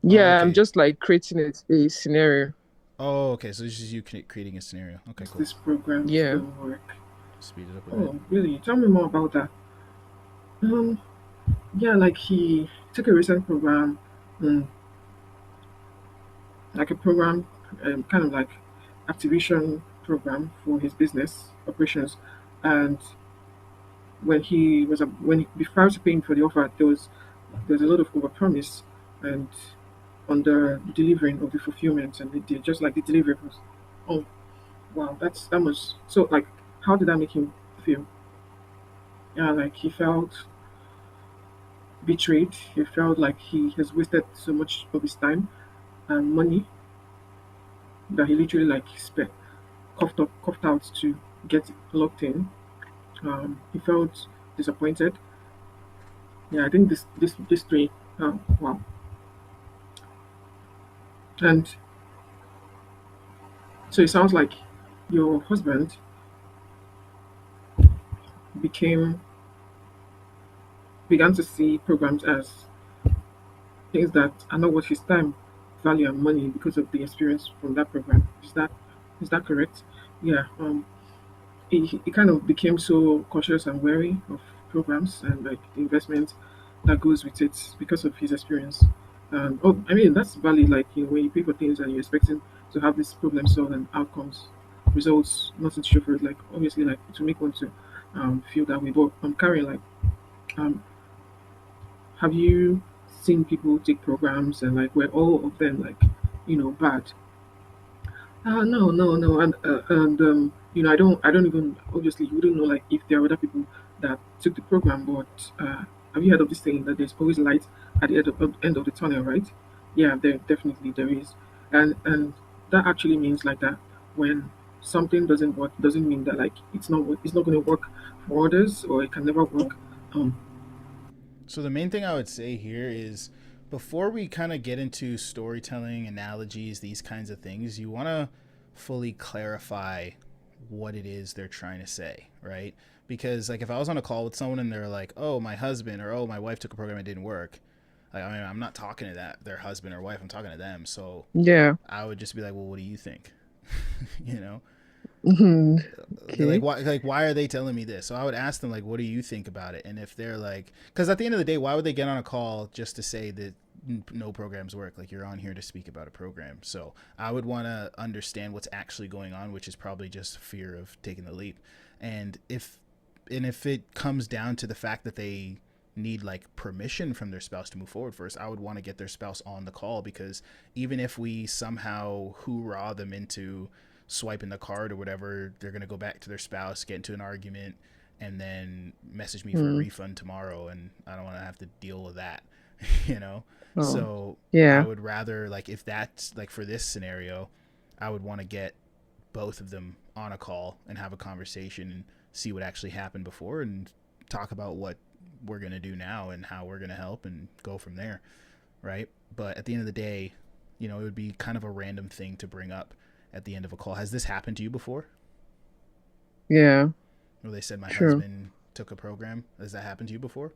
Oh, yeah. I'm okay. just like creating a scenario. Oh, okay. So this is you creating a scenario. Okay, cool. This program Yeah. still work. Speed it up a bit. Oh, really? Tell me more about that. Um, yeah, like he took a recent program, like a program kind of like activation program for his business operations, and prior to paying for the offer, there was a lot of overpromise and on the delivering of the fulfillment, and they did just like the delivery was. Oh wow, that was so like. How did that make him feel? Yeah, like he felt betrayed. He felt like he has wasted so much of his time and money that he literally like spent coughed out to get locked in. He felt disappointed. Yeah, I think this three. Wow, and so it sounds like your husband became began to see programs as things that are not worth his time, value, and money because of the experience from that program. Is that correct? Yeah. He kind of became so cautious and wary of programs and like the investment that goes with it because of his experience. Oh, I mean that's valid. Like when you pay for things and you're expecting to have this problem solved and outcomes, results, nothing to show for it. Like obviously, like to make one to feel that way. But I'm carrying like um have you seen people take programs and like were all of them like bad? No, no, no, and I don't even obviously you wouldn't know like if there are other people that took the program, but have you heard of this saying that there's always light at the end of the tunnel, right? Yeah, there is, and that actually means like that when something doesn't work doesn't mean that like it's not going to work for others or it can never work. Um, So the main thing I would say here is before we kind of get into storytelling, analogies, these kinds of things, you want to fully clarify what it is they're trying to say, right? Because like if I was on a call with someone and they're like, "Oh, my husband," or "Oh, my wife took a program and it didn't work," like I mean, I'm not talking to their husband or wife. I'm talking to them. So Yeah. I would just be like, "Well, what do you think?" you know, Okay. like why are they telling me this? So I would ask them like, what do you think about it? And if they're like, because at the end of the day, why would they get on a call just to say that no programs work? Like you're on here to speak about a program. So I would want to understand what's actually going on, which is probably just fear of taking the leap. And if it comes down to the fact that they need like permission from their spouse to move forward first, I would want to get their spouse on the call, because even if we somehow hoorah them into swiping the card or whatever, they're going to go back to their spouse, get into an argument, and then message me for a Hmm. refund tomorrow, and I don't want to have to deal with that. you know Oh, so I yeah. would rather, like, if that's like for this scenario, I would want to get both of them on a call and have a conversation and see what actually happened before, and talk about what we're going to do now and how we're going to help and go from there, right? But at the end of the day, it would be kind of a random thing to bring up at the end of a call. Has this happened to you before? Yeah. Where they said my True. husband took a program? Has that happened to you before?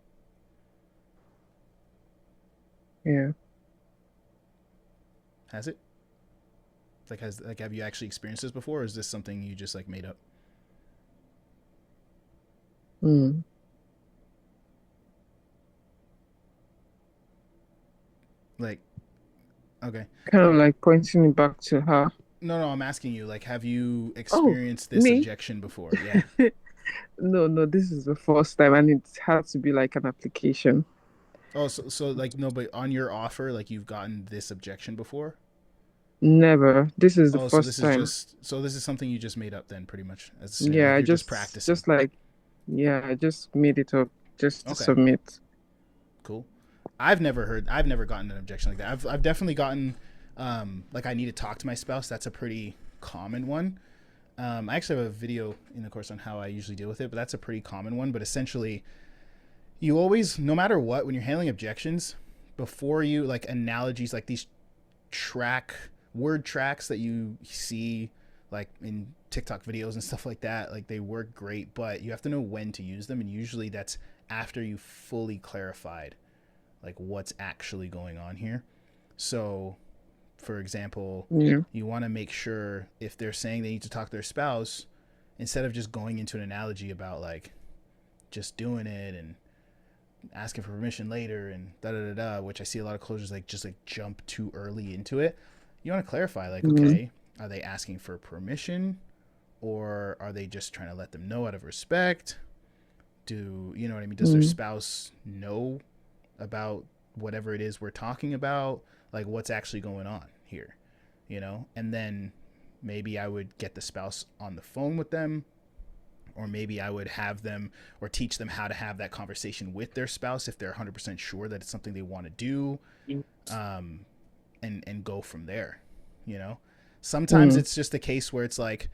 Yeah. Has it? Have you actually experienced this before, or is this something you just like made up? Hmm. Like, okay. Kind of like pointing it back to her. No, I'm asking you, like, have you Oh, experienced this me? objection before? Yeah. No, no, this is the first time, and it had to be like an application. Oh, so like, no, but on your offer, like, you've gotten this objection before? Never. This is the Oh, so first this is time. just so this is something you just made up then, pretty much, as a scenario. Yeah, Like I you're just just practicing. just like yeah, I just made it up just to Okay, submit. cool. I've never gotten an objection like that. I've definitely gotten, like, I need to talk to my spouse. That's a pretty common one. I actually have a video in the course on how I usually deal with it, but that's a pretty common one. But essentially, you always, no matter what, when you're handling objections, before you, like, analogies, like these track word tracks that you see like in TikTok videos and stuff like that, like, they work great, but you have to know when to use them, and usually that's after you fully clarified like what's actually going on here. So, for example, Yeah. you want to make sure if they're saying they need to talk to their spouse, instead of just going into an analogy about like just doing it and asking for permission later and da da da da, which I see a lot of closures like just like jump too early into it. you want to clarify, like, Mm. okay, are they asking for permission, or are they just trying to let them know out of respect? Do you know what I mean? Does their Mm. spouse know about whatever it is we're talking about? Like, what's actually going on here? And then maybe I would get the spouse on the phone with them, or maybe I would have them or teach them how to have that conversation with their spouse if they're 100% sure that it's something they want to do, um, and go from there. You know, sometimes Mm. it's just a case where it's like,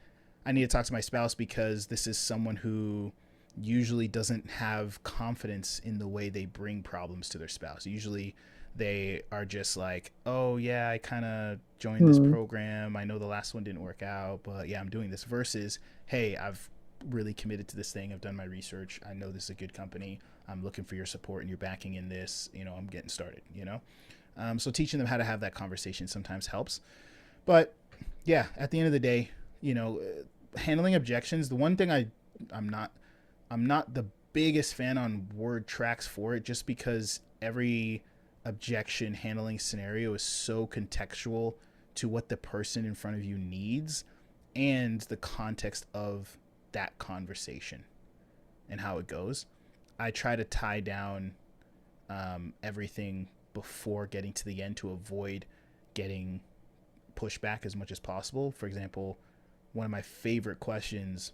I need to talk to my spouse because this is someone who usually doesn't have confidence in the way they bring problems to their spouse. Usually they are just like, oh yeah, I kind of joined this Mm. program, I know the last one didn't work out, but yeah, I'm doing this, versus, hey, I've really committed to this thing, I've done my research, I know this is a good company, I'm looking for your support and your backing in this, I'm getting started. So teaching them how to have that conversation sometimes helps. But yeah, at the end of the day, handling objections, the one thing I'm not the biggest fan on word tracks for it, just because every objection handling scenario is so contextual to what the person in front of you needs and the context of that conversation and how it goes. I try to tie down everything before getting to the end to avoid getting pushback as much as possible. For example, one of my favorite questions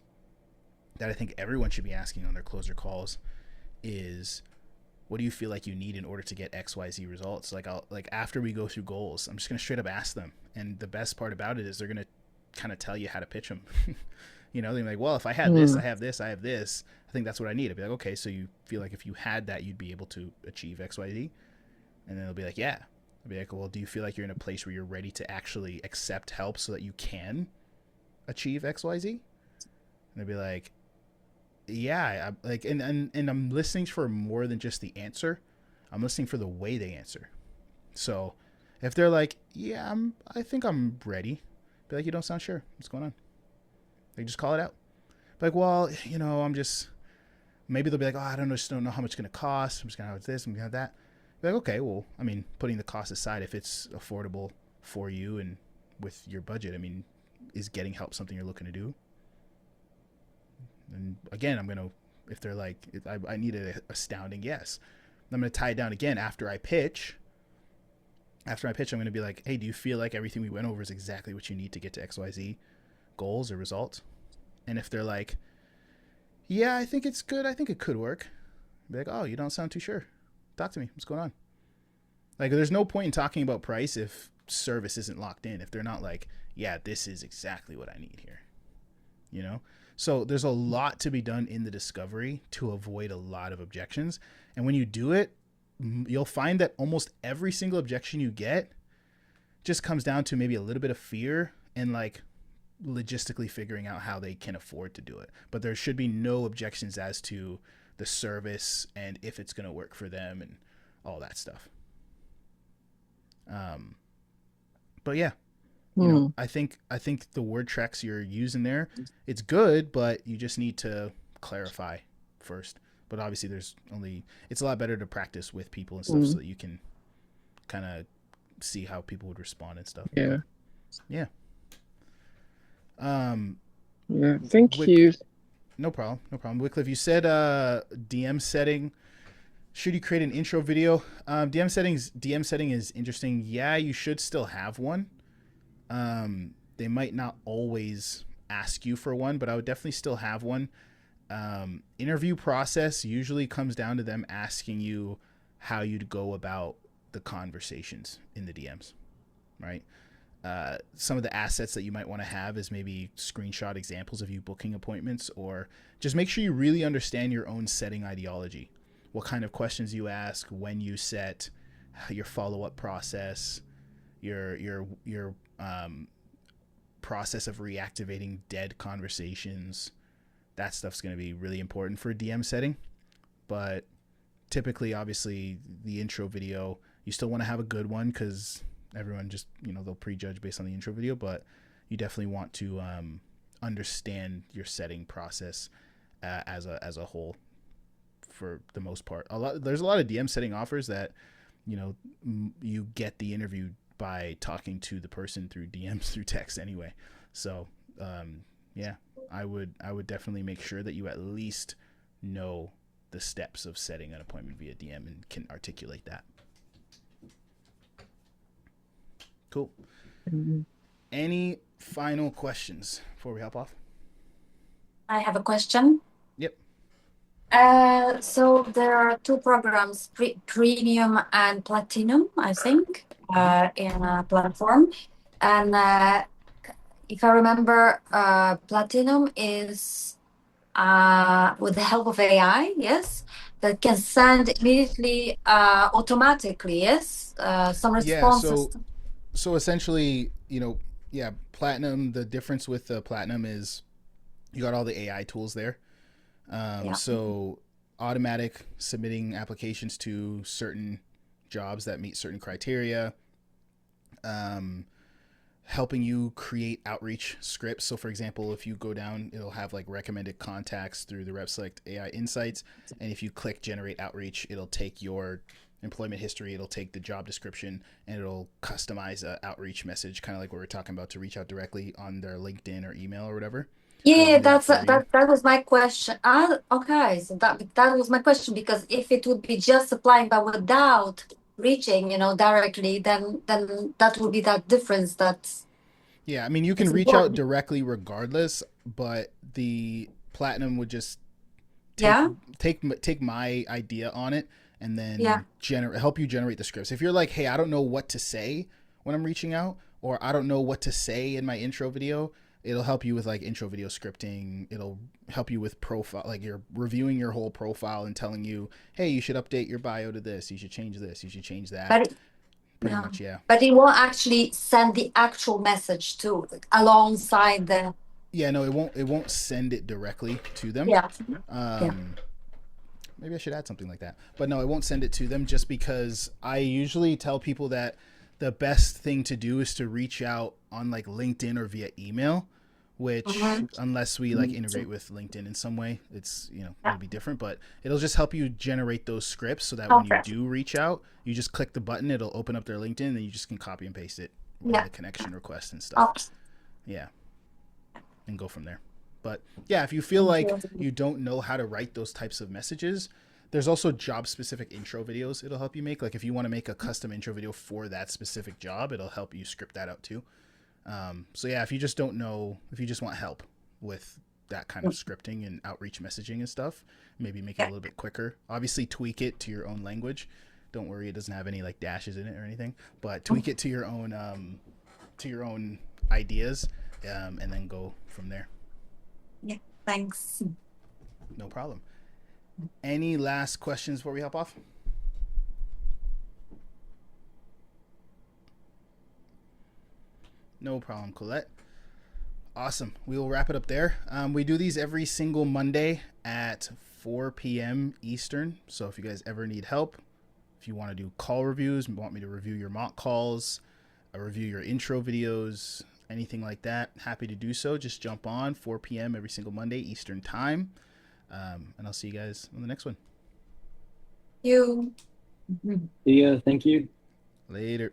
that I think everyone should be asking on their closer calls is, what do you feel like you need in order to get XYZ results? Like after we go through goals, I'm just going to straight up ask them. And the best part about it is they're going to kind of tell you how to pitch them. They're like, well, if I had this, I Mm. have this, I have this, I think that's what I need. I'd be like, okay, so you feel like if you had that, you'd be able to achieve XYZ? And then they'll be like, yeah. I'd be like, well, do you feel like you're in a place where you're ready to actually accept help so that you can achieve XYZ? And they'd be like, yeah, and I'm listening for more than just the answer. I'm listening for the way they answer. So if they're like, yeah, I think I'm ready, be like, you don't sound sure. What's going on? Like, just call it out. Be like, well, I'm just, maybe they'll be like, oh, I don't know, just don't know how much it's going to cost. I'm just going to have this, I'm going to have that. Be like, okay, well, I mean, putting the cost aside, if it's affordable for you and with your budget, I mean, is getting help something you're looking to do? And again, I'm going to, if they're like, I need an astounding yes, I'm going to tie it down again after I pitch. After I pitch, I'm going to be like, hey, do you feel like everything we went over is exactly what you need to get to XYZ goals or results? And if they're like, yeah, I think it's good, I think it could work, I'll be like, oh, you don't sound too sure. Talk to me. What's going on? Like, there's no point in talking about price if service isn't locked in. If they're not like, yeah, this is exactly what I need here. So there's a lot to be done in the discovery to avoid a lot of objections. And when you do it, you'll find that almost every single objection you get just comes down to maybe a little bit of fear and like logistically figuring out how they can afford to do it. But there should be no objections as to the service and if it's going to work for them and all that stuff. But yeah, Mm. I think the word tracks you're using there, it's good, but you just need to clarify first. But obviously, it's a lot better to practice with people and stuff so Mm. that you can kind of see how people would respond and stuff. Yeah. But yeah. Yeah. Thank Wick, you. no problem. Wycliffe, you said DM setting. Should you create an intro video? DM setting is interesting. Yeah, you should still have one. They might not always ask you for one, but I would definitely still have one. Interview process usually comes down to them asking you how you'd go about the conversations in the DMs, right? Some of the assets that you might want to have is maybe screenshot examples of you booking appointments, or just make sure you really understand your own setting ideology. What kind of questions you ask, when you set, your follow-up process, your process of reactivating dead conversations. That stuff's going to be really important for a DM setting. But typically, obviously, the intro video, you still want to have a good one because everyone just, they'll prejudge based on the intro video, but you definitely want to understand your setting process as a whole for the most part. There's a lot of DM setting offers that, you get the interview by talking to the person through DMs through text anyway. So yeah, I would definitely make sure that you at least know the steps of setting an appointment via DM and can articulate that. Cool. Mm-hmm. Any final questions before we hop off? I have a question. Yep. So there are two programs, Premium and Platinum, I think, in a platform. And if I remember, Platinum is with the help of AI, yes, that can send immediately, automatically, yes, some Yeah. responses. So essentially, yeah, Platinum. The difference with the Platinum is you got all the AI tools there. Yeah. So automatic submitting applications to certain jobs that meet certain criteria, helping you create outreach scripts. So for example, if you go down, it'll have like recommended contacts through the RepSelect AI Insights. And if you click generate outreach, it'll take your employment history, it'll take the job description, and it'll customize a outreach message, kind of like what we're talking about, to reach out directly on their LinkedIn or email or whatever. Yeah, that was my question. Okay, so that was my question, because if it would be just applying but without reaching, directly, then that would be that difference. Yeah, I mean, you can reach out directly regardless, but the Platinum would just take my idea on it and then help you generate the scripts. If you're like, hey, I don't know what to say when I'm reaching out, or I don't know what to say in my intro video, it'll help you with like intro video scripting. It'll help you with profile, like you're reviewing your whole profile and telling you, hey, you should update your bio to this, you should change this, you should change that. Pretty much, yeah. But it won't actually send the actual message to alongside the. Yeah, no, it won't send it directly to them. Yeah. Maybe I should add something like that. But no, it won't send it to them, just because I usually tell people that the best thing to do is to reach out on like LinkedIn or via email, which unless we like integrate with LinkedIn in some way, it's, it'll be different, but it'll just help you generate those scripts so that when you do reach out, you just click the button, it'll open up their LinkedIn, and you just can copy and paste it with the connection request and stuff. Yeah. And go from there. But yeah, if you feel like you don't know how to write those types of messages, there's also job specific intro videos it'll help you make. Like if you want to make a custom intro video for that specific job, it'll help you script that out too. So yeah, if you just don't know, if you just want help with that kind of scripting and outreach messaging and stuff, maybe make it a little bit quicker. Obviously tweak it to your own language. Don't worry, it doesn't have any like dashes in it or anything, but tweak it to your own ideas, and then go from there. Yeah, thanks. No problem. Any last questions before we hop off? No problem, Colette. Awesome. We will wrap it up there. We do these every single Monday at 4 p.m. Eastern. So if you guys ever need help, if you want to do call reviews, want me to review your mock calls, review your intro videos, anything like that, happy to do so. Just jump on 4 p.m. every single Monday Eastern time. And I'll see you guys on the next one. You. Yeah, thank you. Later.